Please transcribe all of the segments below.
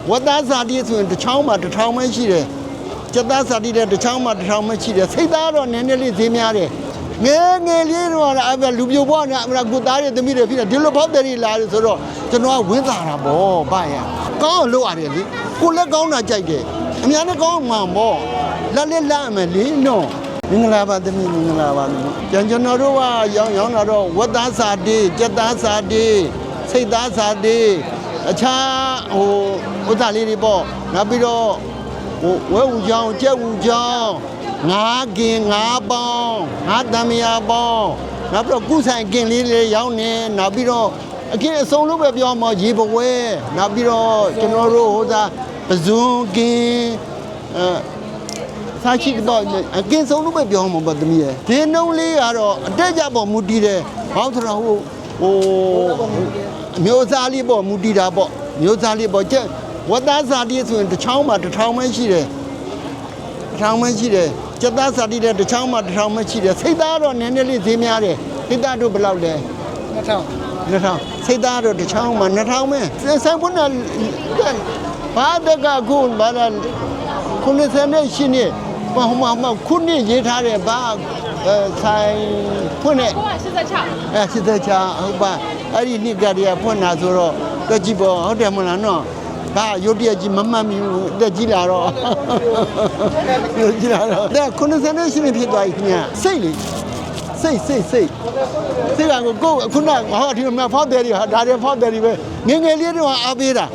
ဝတ်သားစာတိဆိုရင်တစ်ချောင်းမှာတစ်ထောင်ပဲရှိတယ်ကျက်သားစာတိတဲ့တစ်ချောင်းမှာတစ်ထောင်ပဲရှိတယ်စိတ်သားတော့နည်းနည်းလေးဈေးများတယ်ငယ်ငယ်လေးတော့အဲ့လူပြိုပေါ်နဲ့အမရာကိုသားရဲ့သမီးတွေဖြစ်တယ်ဒီလိုဖောက်တယ်လာတယ်ဆိုတော့ကျွန်တော်ကဝင်းသာတာပေါ့ဗျာကောင်းလို့ရတယ်လေကိုလက်ကောင်းတာကြိုက်တယ်အများနဲ့ကောင်းမှန်ပေါ့လက်လက်လမ်းမယ်လေနော်မင်္ဂလာပါသမီးမင်္ဂလာပါကျွန်တော်တို့ကရောင်းတာတော့ဝတ်သားစာတိကျက်သားစာတိစိတ်သားစာတိအခြားဥစ္စာလေးတွေပေါ့နောက်ပြီးတော့ဝဲဦးချောင်းကျက်ဦးချောင်းငါးကင်ငါးပေါင်းငါးတမယာပေါင်းနောက်ပြီးတော့ကုဆိုင်ကင်လေးတွေရောင်းနေနောက်ပြီးတော့အကင်းအစုံလို့ပဲပြောမှာရေဘဝဲနောက်ပြီးတော့ကျွန်တော်တို့ပဇွန်ကင်စားရှိတော့အကင်းဆုံးလို့ပဲပြောမှာပေါ့သမီးရဲ့ဒီနှုံးလေးကတော့အတက်ကြပေါ်မူတည်တယ်ဘာလို့ဆိုတော့မျိုးစားလေးပေါ့မူတည်တာပေါ့မျိုးစားလေးပေါ့ကျက်ဝတ်သားစာတိဆိုရင်တစ်ချောင်းမှာတစ်ထောင်ပဲရှိတယ်တစ်ထောင်ပဲရှိတယ်ကျက်သားစာတိတဲ့တစ်ချောင်းမှာတစ်ထောင်ပဲရှိတယ်စိတ်သားတော့နည်းနည်းလေးဈေးများတယ်စိတ်သားတို့ဘယ်လောက်လဲ2000စိတ်သားတော့တစ်ချောင်းမှာ2000ပဲဆိုင်ဖို့နဲ့ဘာတကခုဘာလဲခုနှစ်ဆယ်နဲ့ရှင်းနေဘာမှခုနှစ်ရေးထားတယ်ဘာဆိုင်ဖွင့်နေ86ဟုတ်ပါအဲ့ဒီနှစ်ကတည်းကဖွင့်လာဆိုတော့တက်ကြည့်ပေါ့ဟုတ်တယ်မလားနော်ဘာရုတ်တရက်ကြီးမမှတ်မိဘူးတက်ကြည့်လာတော့ရုတ်ကြည့်လာတော့ဒါခုနှစ်ဆယ်နဲ့ရှင်းနေဖြစ်သွားပြီခင်ဗျစိတ်လေစိတ်ကကိုခုနဟောဒီမှာဖောက်တယ်တွေဟာဒါတွေဖောက်တယ်တွေပဲငယ်ငယ်လေးတော့အားပေးတာ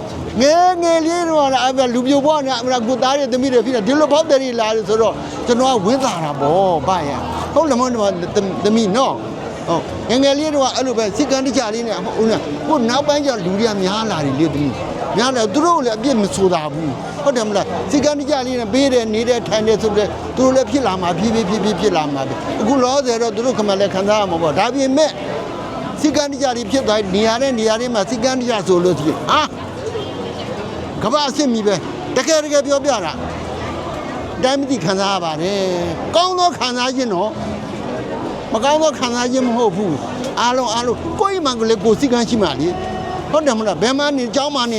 ငယ်ငယ်လေးတော့အဲ့လူပြိုပေါ်နဲ့အမရာကိုသားရဲ့သမီးတွေဖြစ်တယ်ဒီလိုဖောက်တယ်တွေလာတယ်ဆိုတော့ကျွန်တော်ကဝင်းသာတာပေါ့ဗျာဟုတ်တယ်မဟုတ်သမီးနော်ဟုတ်ငယ်ငယ်လေးတော့အဲ့လိုပဲစိတ်ကန်းတကြလေးနဲ့ဟုတ်နော်ကိုနောက်ပိုင်းကျလူတွေကများလာတယ်လေသမီးများလာသူတို့လည်းအပြစ်မဆိုတာဘူးဟုတ်တယ်မလားစိတ်ကန်းတကြလေးနဲ့ပေးတယ်နေတဲ့ထိုင်တယ်ဆိုတဲ့သူတို့လည်းဖြစ်လာမှာဖြစ်လာမှာပဲအခုလောဆယ်တော့သူတို့ခမလည်းခံစားရမှာပေါ့ဒါပြင်မဲ့စိတ်ကန်းတကြလေးဖြစ်သွားနေရာတွေမှာစိတ်ကန်းတကြဆိုလို့ရှိရင်ကဘာအစ်မီပဲတကယ်ပြောပြတာတိုင်းမသိခံစားရပါတယ်ကောင်းသောခံစားခြင်းတော့မကောင်းသောခံစားခြင်းမဟုတ်ဘူးအားလုံးကိုယ်မှန်ကလေးကိုစိတ်ကန်းရှိမှလေဟုတ်တယ်မလားဘယ်မှနေကြောင်းမှနေ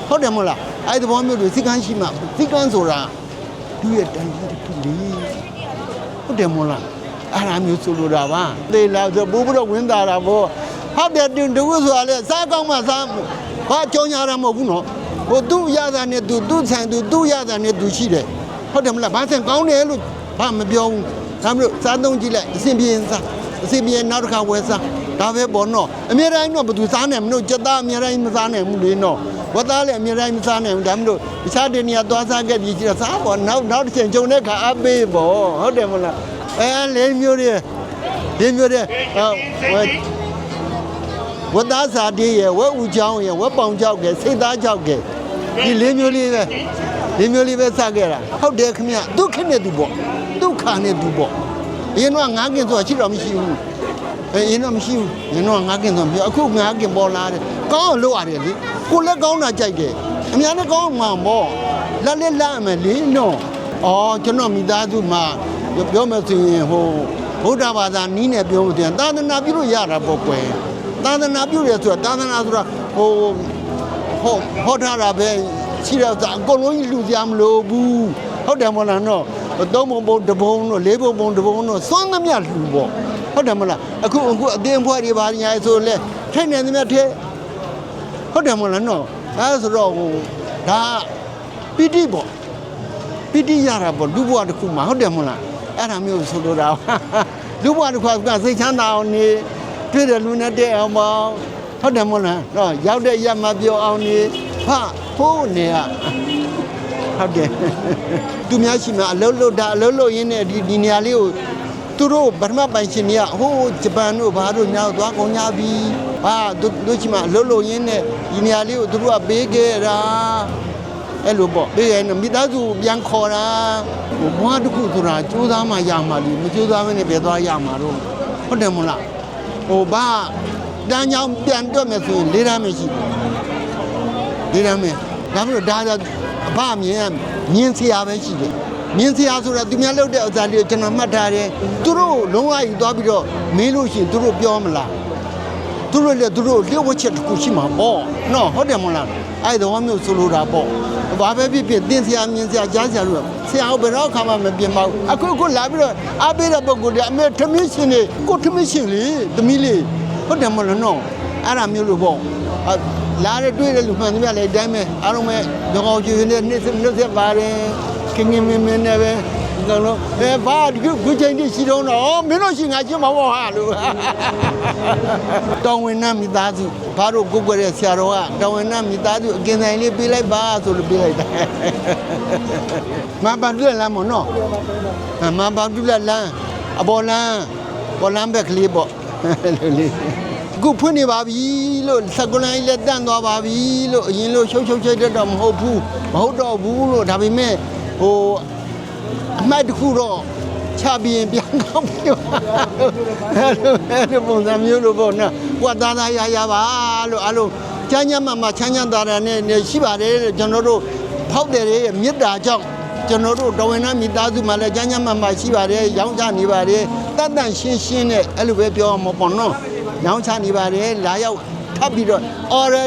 ဟုတ်တယ်မလားအဲ့ဒီဘောမျိုးတွေစိတ်ကန်းရှိမှစိတ်ကန်းဆိုတာသူ့ရဲ့တိုင်းပြည်တစ်ခုလေဟုတ်တယ်မလားအဲ့ဒါမျိုးဆိုလိုတာပါသေလာဆိုပိုးပြီးတော့ဝင်တာတာပေါ့ဟုတ်တယ်တူဆိုတာလေစားကောင်းမှစားဘာကြောင်ညာတာမဟုတ်ဘူးနော်သူ့ရတာနဲ့သူဆိုင်သူရတာနဲ့သူရှိတယ်ဟုတ်တယ်မလားဘာဆန်ကောင်းတယ်လို့ဘာမပြောဘူးဒါမျိုးစားသုံးကြည့်လိုက်အစဉ်ပြေနောက်တစ်ခါဝယ်စားဒါပဲပေါ့နော်အမြဲတမ်းတော့ဘယ်သူစားနိုင်မလို့ကြက်သားအမြဲတမ်းမစားနိုင်ဘူးလေနော်ဝတ်သားလည်းအမြဲတမ်းမစားနိုင်ဘူးဒါမျိုးတခြားတနေရာသွားစားခဲ့ပြီးကြည့်စားပေါ့နောက်တစ်ချိန်ကြုံတဲ့ခါအပေးပေါ့ဟုတ်တယ်မလားလေးမျိုးတွေဝတ်သားစာတေးရဲ့ဝက်ဦးချောင်းရဲ့ဝက်ပေါင်ချောက်ကစိတ်သားချောက်ကဒီလေးမျိုးလေးပဲစခဲ့တာဟုတ်တယ်ခင်ဗျဒုက္ခနဲ့သူပေါ့ဒုက္ခနဲ့သူပေါ့အရင်တော့ငါးကင်ဆိုတာရှိတော့မရှိဘူးအရင်တော့မရှိဘူးအရင်တော့ငါးကင်ဆိုပြောအခုငါးကင်ပေါ်လာတယ်ကောင်းလို့ရတယ်လေကိုလက်ကောင်းတာကြိုက်တယ်အများနဲ့ကောင်းမှပေါ့လက်လက်လမ်းမယ်လေနော်ကျွန်တော်မိသားစုမှာပြောမယ်ဆိုရင်ဗုဒ္ဓဘာသာနီးနဲ့ပြောလို့သာသနာပြုလို့ရတာပေါ့ကွယ်သာသနာပြုတယ်ဆိုတာသာသနာဆိုတာဟောထားတာပဲရှိတော့အကုန်လုံးလူကြမလို့ဘူးဟုတ်တယ်မလားနော်သုံးပုံတစ်ပုံတော့လေးပုံတစ်ပုံတော့စွမ်းသမျှလူပေါ့ဟုတ်တယ်မလားအခုအတင်းဖွဲ့တွေပါညာဆိုလဲထိုင်နေသမျှထဲဟုတ်တယ်မလားနော်အဲဆိုတော့ဒါပီတိပေါ့ပီတိရတာပေါ့လူဘဝတစ်ခုမှာဟုတ်တယ်မလားအဲ့ဒါမျိုးဆိုလိုတာလူဘဝတစ်ခုကစိတ်ချမ်းသာအောင်နေတွေ့တယ်လူနဲ့တဲ့အောင်မဟုတ်တယ်မလားတော့ရောက်တဲ့ရမပြောအောင်နေဖိုးနေဟုတ်တယ်သူများရှိမှအလုံးလို့ရင်းနဲ့ဒီနေရာလေးကိုသူတို့ဗမာပိုင်ရှင်တွေကဂျပန်တို့ဘာတို့ညောက်သွားကုန်ကြပြီတို့ရှိမှအလုံးလို့ရင်းနဲ့ဒီနေရာလေးကိုသူတို့ကပေးခဲ့တာအဲ့လိုပေါ့ပေးရင်မိသားစုပြန်ခေါ်တာဘွားတစ်ခုဆိုတာကြိုးစားမှရမှာလေမကြိုးစားမနဲ့ပဲသွားရမှာတော့ဟုတ်တယ်မလားဘာတန်းချောင်းပြန်တွက်မယ်ဆိုရင်၄တန်းမရှိဘူး၄တန်းမယ်ဒါမျိုးဒါအဖမြင်စရာပဲရှိတယ်မြင်စရာဆိုတာသူများလုပ်တဲ့ဥစ္စာလေးကိုကျွန်တော်မှတ်ထားတယ်သူတို့လုံးဝယူသွားပြီးတော့မေးလို့ရှိရင်သူတို့ပြောမလားသူတို့လျှို့ဝှက်ချက်တစ်ခုရှိမှာပေါ့နော်ဟုတ်တယ်မလား အဲ့တော့မျိုးဆိုလိုတာပေါ့ဘာပဲဖြစ်ဖြစ်တင်းဆရာမြင်ဆရာကြားဆရာလို့ဆရာဘယ်တော့ခါမှမပြင်ပါဘူးအခုလာပြီးတော့အားပေးတဲ့ပုံကိုယ်တွေအမေထမင်းရှင်တွေကိုထမင်းရှင်လေသမီးလေးဟုတ်တယ်မလားနော်အဲ့ဒါမျိုးလို့ပေါ့လာရတွေ့တဲ့လူမှန်သမျှလည်းအတိုင်းပဲအားလုံးပဲကြောင်ကျွေးနေနှိမ့်ဆက်ပါတယ်ခင်ခင်မင်းမင်းနဲ့ပဲတော့ဘာဒီခုချိန်တိရှိတော့တော့မင်းတို့ရှိငါချင်းမဟုတ်ဟာလို့တောင်းဝင်နှမိသားစုဘာတို့ကိုကိုရဲ့ဆရာတော်ကတောင်းဝင်နှမိသားစုအကင်ဆိုင်လေးပေးလိုက်ပါဆိုလို့ပေးလိုက်တယ်မဘာတူလမ်းမနော်မဘာတူလမ်းအပေါ်လမ်းဘက်ကလေးပေါ့လို့လေးခုဖွင့်နေပါပြီလို့စကုလန်ကြီးလက်တန့်သွားပါပြီလို့အရင်လို့ရှုပ်ချိတ်တော့မဟုတ်ဘူးမဟုတ်တော့ဘူးလို့ဒါပေမဲ့ဟိုအမှတ်တစ်ခုတော့ချပြီးရင်ပြန်ကောင်းပြီအဲ့ပုံစံမျိုးလို့ပေါ့နော်ကိုယ်သားရပါလို့အဲ့လိုချမ်းချမ်းမှချမ်းသာတာနဲ့ရှိပါတယ်ကျွန်တော်တို့ဖောက်တယ်ရဲ့မေတ္တာကြောင့်ကျွန်တော်တို့တော်ဝင်နှမိသားစုမှာလည်းချမ်းချမ်းမှရှိပါတယ်ရောင်းချနေပါတယ်တတ်တန့်ရှင်းနဲ့အဲ့လိုပဲပြောမှာပေါ့နော်ရောင်းချနေပါတယ်လာရောက်ထပ်ပြီးတော့ order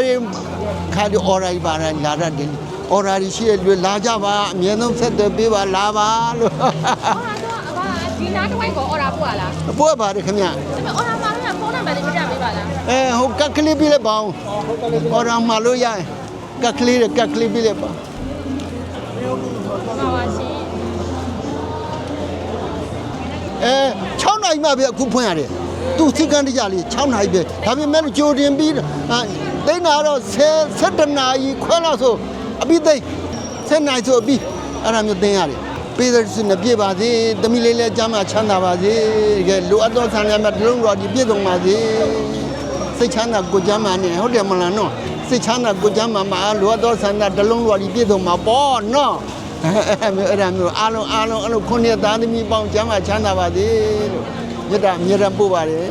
ခါဒီ order ပါလာတယ်order ရှိရလွလာကြပါအမြဲတမ်းဆက်သွယ်ပေးပါလာပါလို့ဒီနားတစ်ဝိုက်ကို order ပို့ရလားပို့ပါတယ်ခင်ဗျာဒါပေမဲ့ order မှာလည်းဖုန်းနံပါတ်လေးပြပေးပါလားဟိုကတ်ကလေးပေးလိုက်ပါဦး order မှာလို့ရရင်ကတ်ကလေးပေးလိုက်ပါပါပါရှင်6နိုင်မှပဲအခုဖွင့်ရတယ်သူစိတ်ကန်းတကြလေး6နိုင်ပဲဒါပေမဲ့ကြိုတင်ပြီးသိန်းတာတော့17နာရီခွဲလောက်ဆိုအပြီးသိ7နိုင်ဆိုအပြီးအဲ့ဒါမျိုးသိရတယ်ပေးတဲ့စုနဲ့ပြည့်ပါစေသမီးလေးလည်းကျမ်းမာချမ်းသာပါစေတကယ်လိုအပ်သောဆံရမြတ်လုံးတော်ဒီပြည့်စုံပါစေစိတ်ချမ်းသာကိုကျမ်းမာနေဟုတ်တယ်မလားနော်စိတ်ချမ်းသာကိုကျမ်းမာမှာလိုအပ်သောဆံရတလုံးတော်ဒီပြည့်စုံမှာပေါ့နော်အဲ့ဒါမျိုးအားလုံးအဲ့လိုခုနှစ်သားသမီးပေါင်းကျမ်းမာချမ်းသာပါစေလို့မြတ်တာအမြဲတမ်းပို့ပါတယ်